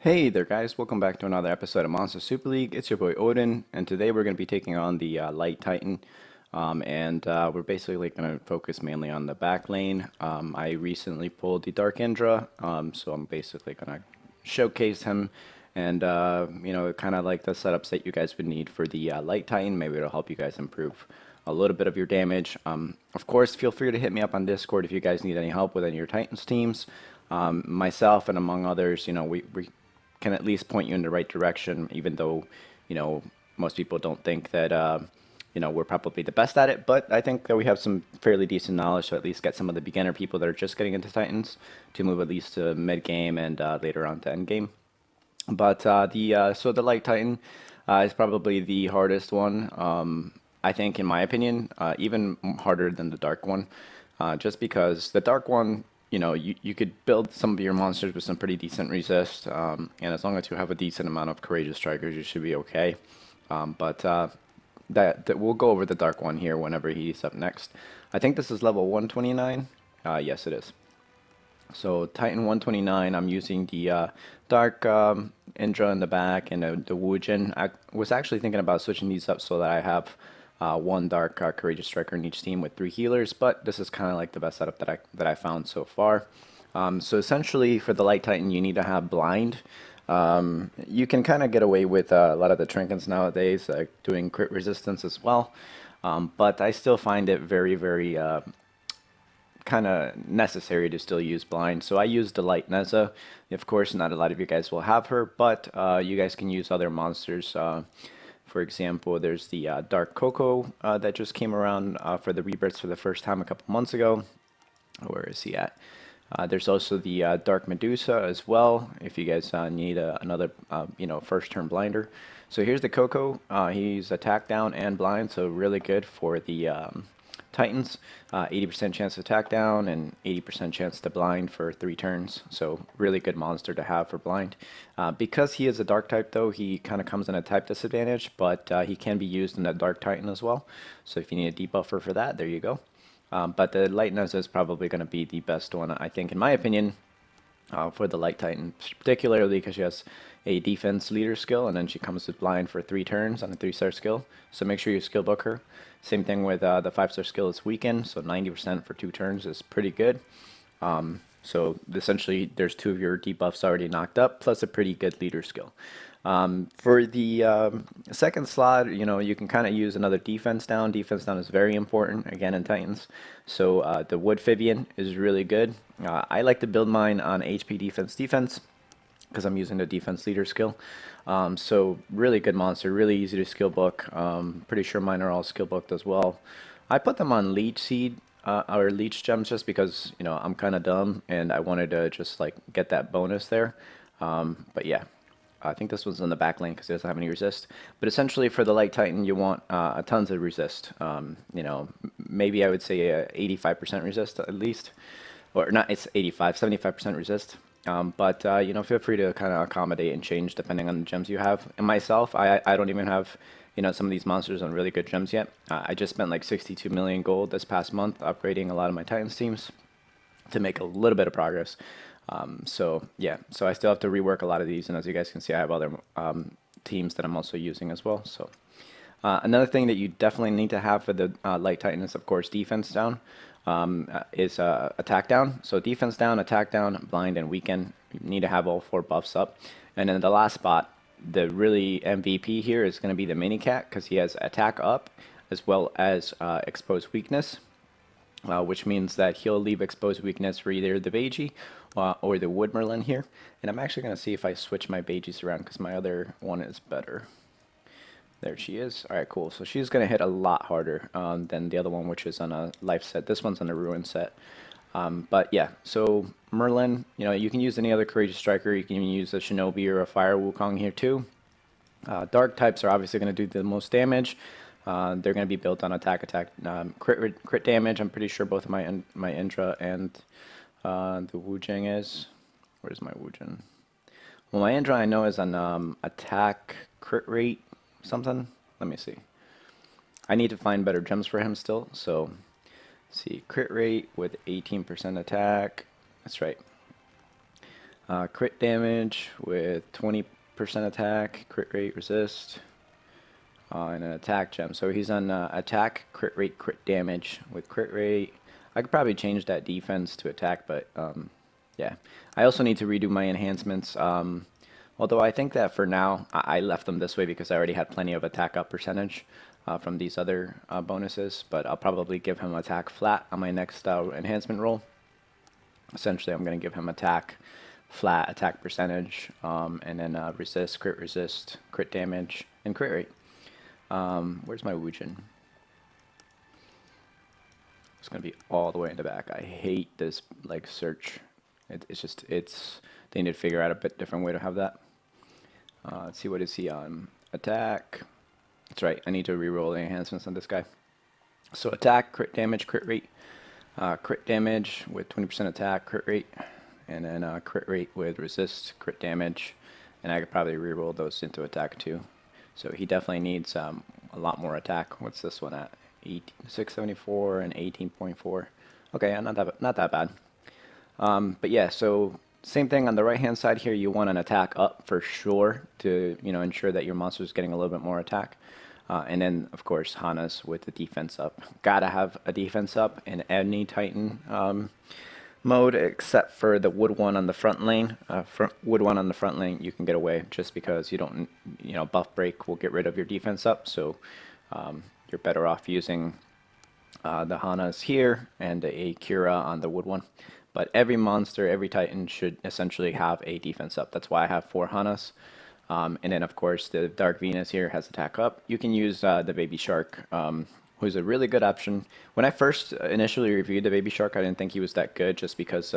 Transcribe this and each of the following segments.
Hey there, guys. Welcome back to another episode of Monster Super League. It's your boy Odin, and today we're going to be taking on the Light Titan. We're basically going to focus mainly on the back lane. I recently pulled the Dark Indra, so I'm basically going to showcase him and, kind of like the setups that you guys would need for the Light Titan. Maybe it'll help you guys improve a little bit of your damage. Of course, feel free to hit me up on Discord if you guys need any help with any of your Titans teams. Myself and among others, we can at least point you in the right direction, even though, most people don't think that, we're probably the best at it. But I think that we have some fairly decent knowledge to at least get some of the beginner people that are just getting into Titans to move at least to mid game and later on to end game. But the Light Titan is probably the hardest one. I think, in my opinion, even harder than the Dark one, just because the Dark one, you could build some of your monsters with some pretty decent resist, and as long as you have a decent amount of courageous strikers, you should be okay. But we'll go over the Dark one here whenever he's up next. I think this is level 129. Yes, it is. So Titan 129, I'm using the Dark Indra in the back and the Wujin. I was actually thinking about switching these up so that I have one Dark Courageous Striker in each team with 3 healers, but this is kind of like the best setup that I found so far. So essentially for the Light Titan, you need to have Blind. You can kind of get away with a lot of the trinkets nowadays, like doing crit resistance as well. But I still find it very, very kind of necessary to still use blind. So I use the Light Neza. Of course, not a lot of you guys will have her, but you guys can use other monsters. For example, there's the Dark Coco that just came around for the rebirths for the first time a couple months ago. Where is he at? There's also the Dark Medusa as well, if you guys need another, first turn blinder. So here's the Coco. He's attack down and blind, so really good for the Titans. 80% chance to attack down and 80% chance to blind for 3 turns. So really good monster to have for blind. Because he is a dark type though, he kind of comes in a type disadvantage, but he can be used in a dark Titan as well. So if you need a debuffer for that, there you go. But the Light Neza is probably going to be the best one, I think, in my opinion, for the Light Titan, particularly because she has a defense leader skill, and then she comes with blind for 3 turns on a 3-star skill. So make sure you skill book her. Same thing with the 5-star skill is weaken, so 90% for 2 turns is pretty good. So essentially, there's 2 of your debuffs already knocked up, plus a pretty good leader skill. For the second slot, you can kind of use another defense down. Defense down is very important, again, in Titans. So the Wood Fibian is really good. I like to build mine on HP defense because I'm using the defense leader skill. So really good monster, really easy to skill book. Pretty sure mine are all skill booked as well. I put them on Leech Seed or Leech Gems just because, I'm kind of dumb and I wanted to just like get that bonus there. But yeah. I think this one's in the back lane because it doesn't have any resist. But essentially, for the Light Titan, you want tons of resist. Maybe I would say 85% resist at least. Or not, it's 85, 75% resist. Feel free to kind of accommodate and change depending on the gems you have. And myself, I don't even have, some of these monsters on really good gems yet. I just spent like 62 million gold this past month upgrading a lot of my Titans teams to make a little bit of progress. So I still have to rework a lot of these, and as you guys can see, I have other teams that I'm also using as well. So another thing that you definitely need to have for the Light Titan is, of course, defense down. Is attack down. So defense down, attack down, blind, and weaken. You need to have all 4 buffs up. And then the last spot, the really MVP here is going to be the Mini Cat because he has attack up as well as exposed weakness. Which means that he'll leave exposed weakness for either the Beiji or the Wood Merlin here. And I'm actually going to see if I switch my Beijis around because my other one is better. There she is. Alright, cool. So she's going to hit a lot harder than the other one, which is on a life set. This one's on a ruin set. But yeah, so Merlin, you can use any other courageous striker. You can even use a Shinobi or a Fire Wukong here too. Dark types are obviously going to do the most damage. They're going to be built on attack, crit damage. I'm pretty sure both of my Indra and the Wujing is. Where's my Wujin? Well, my Indra I know is on attack, crit rate, something. Let me see. I need to find better gems for him still. So, let's see, crit rate with 18% attack. That's right. Crit damage with 20% attack, crit rate, resist, and an attack gem. So he's on attack, crit rate, crit damage with crit rate. I could probably change that defense to attack, but yeah. I also need to redo my enhancements. Although I think that for now, I left them this way because I already had plenty of attack up percentage from these other bonuses. But I'll probably give him attack flat on my next enhancement roll. Essentially, I'm going to give him attack flat, attack percentage, and then resist, crit damage, and crit rate. Where's my Wujin? It's going to be all the way in the back. I hate this like search. They need to figure out a bit different way to have that. Let's see, what is he on? Attack. That's right, I need to reroll the enhancements on this guy. So attack, crit damage, crit rate. Crit damage with 20% attack, crit rate. And then crit rate with resist, crit damage. And I could probably reroll those into attack too. So he definitely needs a lot more attack. What's this one at? 674 and 18.4. Okay, not that bad. But yeah, so same thing on the right hand side here. You want an attack up for sure to ensure that your monster is getting a little bit more attack. And then of course Hana's with the defense up. Gotta have a defense up in any Titan mode except for the wood one on the front lane. Wood one on the front lane you can get away just because you don't buff break will get rid of your defense up. So you're better off using the Hanas here and a Kira on the wood one. But every monster, every Titan should essentially have a defense up. That's why I have 4 Hanas. And then, of course, the Dark Venus here has attack up. You can use the Baby Shark, who's a really good option. When I first initially reviewed the Baby Shark, I didn't think he was that good just because,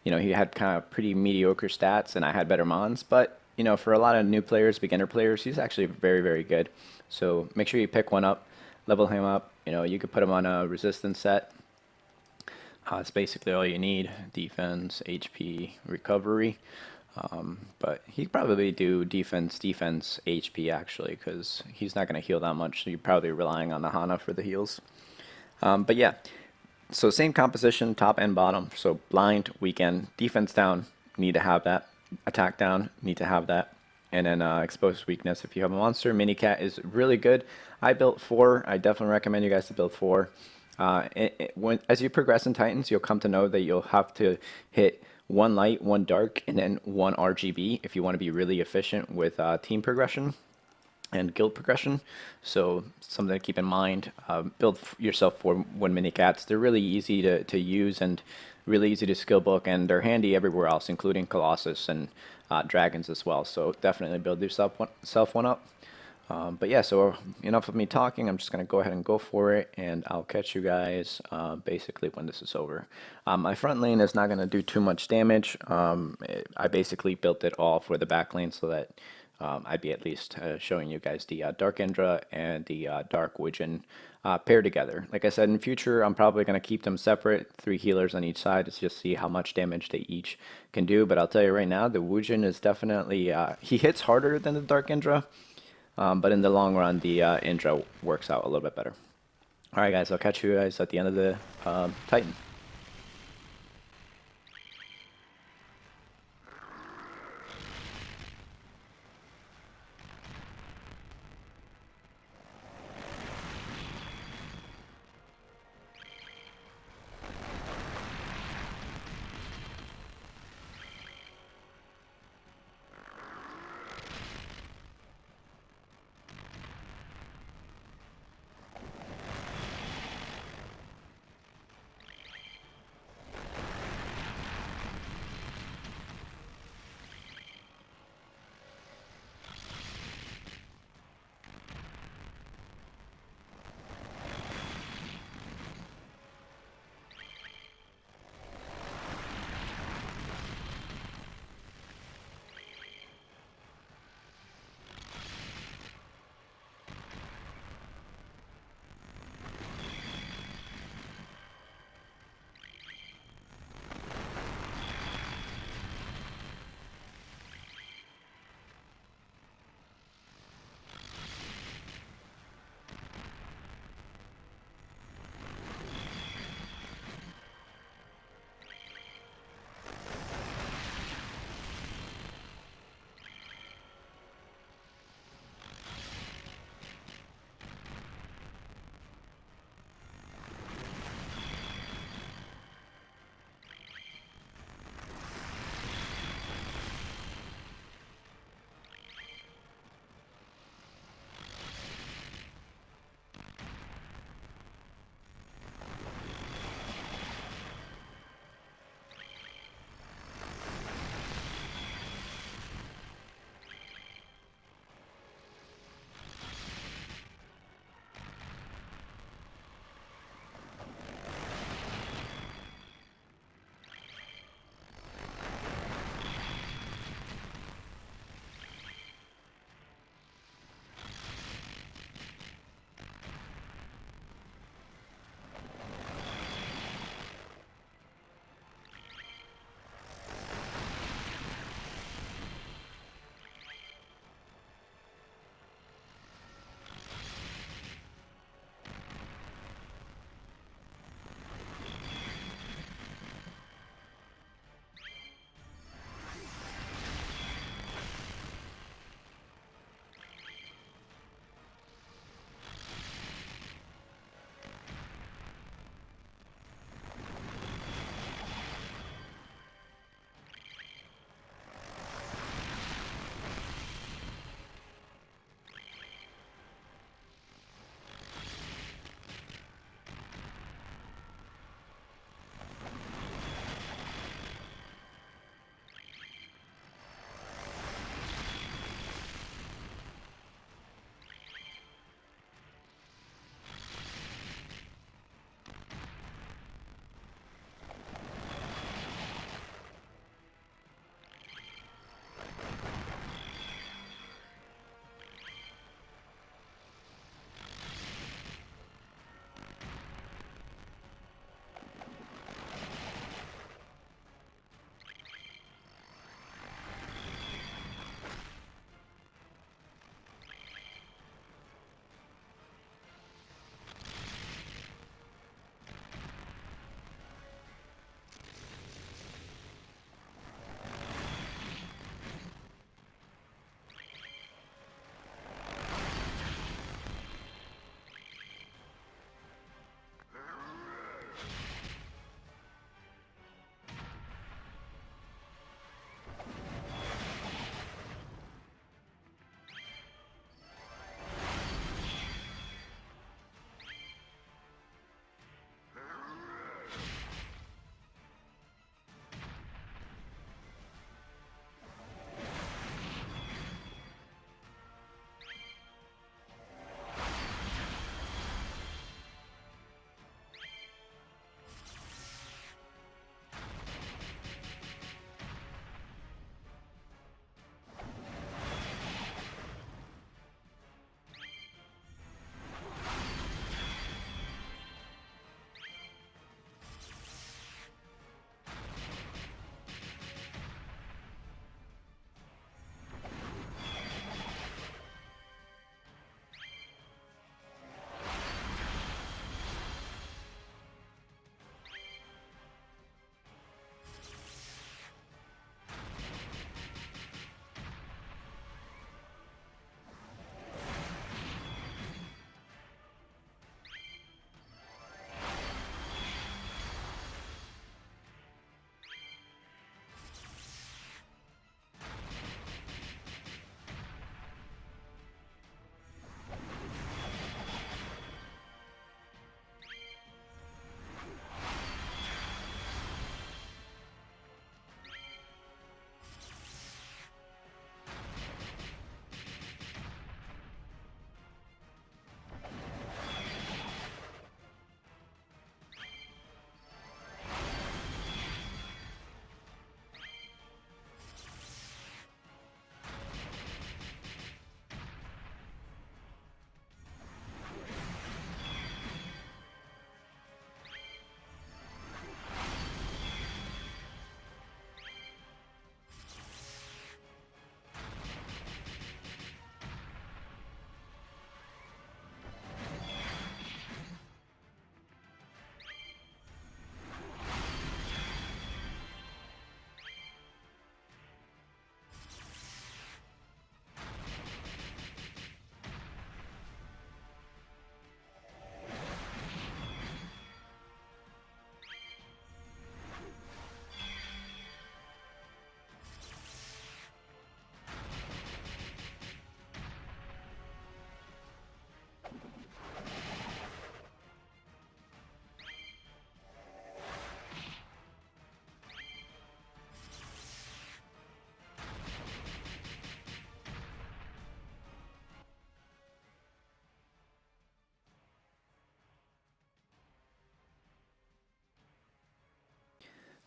he had kind of pretty mediocre stats and I had better mons. But, for a lot of new players, beginner players, he's actually very, very good. So make sure you pick one up, level him up. You could put him on a resistance set. It's basically all you need: defense, HP, recovery. But he'd probably do defense, HP actually, because he's not going to heal that much. So you're probably relying on the Hana for the heals. But yeah, so same composition, top and bottom. So blind, weekend, defense down, need to have that. Attack down, need to have that. And then exposed weakness if you have a monster. Minicat is really good. I built 4. I definitely recommend you guys to build 4. As you progress in Titans, you'll come to know that you'll have to hit 1 light, 1 dark, and then 1 RGB if you want to be really efficient with team progression and guild progression. So something to keep in mind. Build yourself 4 mini cats. They're really easy to use and really easy to skill book, and they're handy everywhere else, including Colossus and dragons as well. So definitely build yourself one up. But yeah, so enough of me talking. I'm just going to go ahead and go for it, and I'll catch you guys basically when this is over. My front lane is not going to do too much damage. I basically built it all for the back lane so that I'd be at least showing you guys the Dark Indra and the Dark Wujin paired together. Like I said, in future, I'm probably going to keep them separate, 3 healers on each side, to just see how much damage they each can do. But I'll tell you right now, the Wujin is definitely, he hits harder than the Dark Indra. But in the long run, the Indra works out a little bit better. Alright guys, I'll catch you guys at the end of the Titan.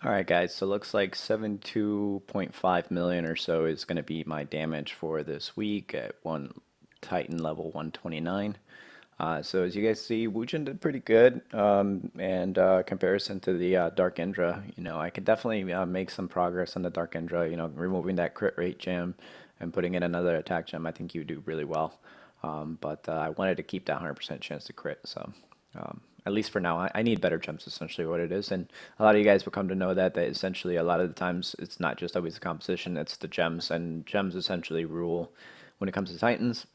Alright guys, so looks like 72.5 million or so is going to be my damage for this week at one Titan level 129. So as you guys see, Wujin did pretty good, and comparison to the Dark Indra, I could definitely make some progress on the Dark Indra, removing that crit rate gem and putting in another attack gem. I think you do really well, but I wanted to keep that 100% chance to crit, so at least for now, I need better gems, essentially what it is. And a lot of you guys will come to know that essentially a lot of the times it's not just always the composition, it's the gems, and gems essentially rule when it comes to Titans.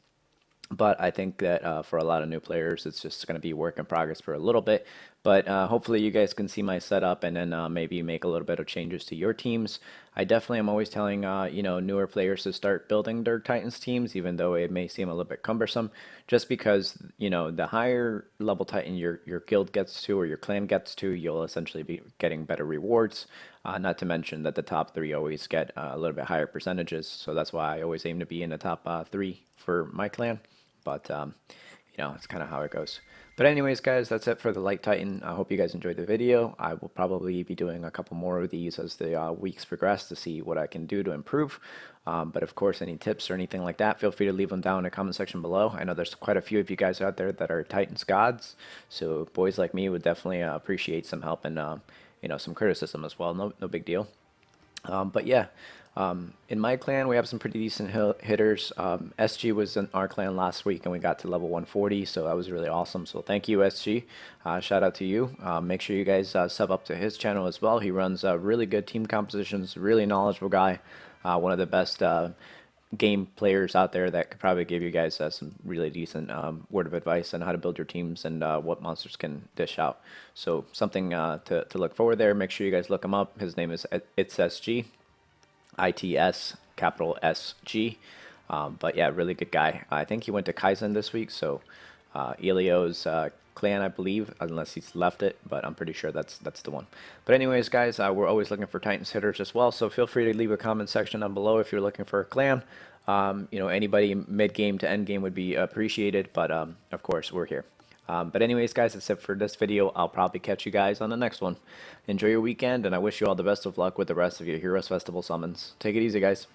But I think that for a lot of new players, it's just going to be work in progress for a little bit. But hopefully you guys can see my setup and then maybe make a little bit of changes to your teams. I definitely am always telling newer players to start building their Titans teams, even though it may seem a little bit cumbersome, just because the higher level Titan your guild gets to or your clan gets to, you'll essentially be getting better rewards. Not to mention that the top three always get a little bit higher percentages, so that's why I always aim to be in the top three for my clan. But it's kind of how it goes. But anyways, guys, that's it for the Light Titan. I hope you guys enjoyed the video. I will probably be doing a couple more of these as the weeks progress to see what I can do to improve. But of course, any tips or anything like that, feel free to leave them down in the comment section below. I know there's quite a few of you guys out there that are Titans gods, so boys like me would definitely appreciate some help and some criticism as well. No big deal. But yeah, in my clan, we have some pretty decent hitters. SG was in our clan last week, and we got to level 140, so that was really awesome. So thank you, SG. Shout out to you. Make sure you guys sub up to his channel as well. He runs really good team compositions, really knowledgeable guy, one of the best game players out there that could probably give you guys some really decent word of advice on how to build your teams and what monsters can dish out. So something to look forward there. Make sure you guys look him up. His name is It's SG, ITS capital SG. But yeah, really good guy. I think he went to Kaizen this week, so Elio's clan, I believe, unless he's left it, but I'm pretty sure that's the one. But anyways, guys, we're always looking for Titans hitters as well, so feel free to leave a comment section down below if you're looking for a clan. Anybody mid-game to end game would be appreciated, but of course, we're here. But anyways, guys, that's it for this video. I'll probably catch you guys on the next one. Enjoy your weekend, and I wish you all the best of luck with the rest of your Heroes Festival summons. Take it easy, guys.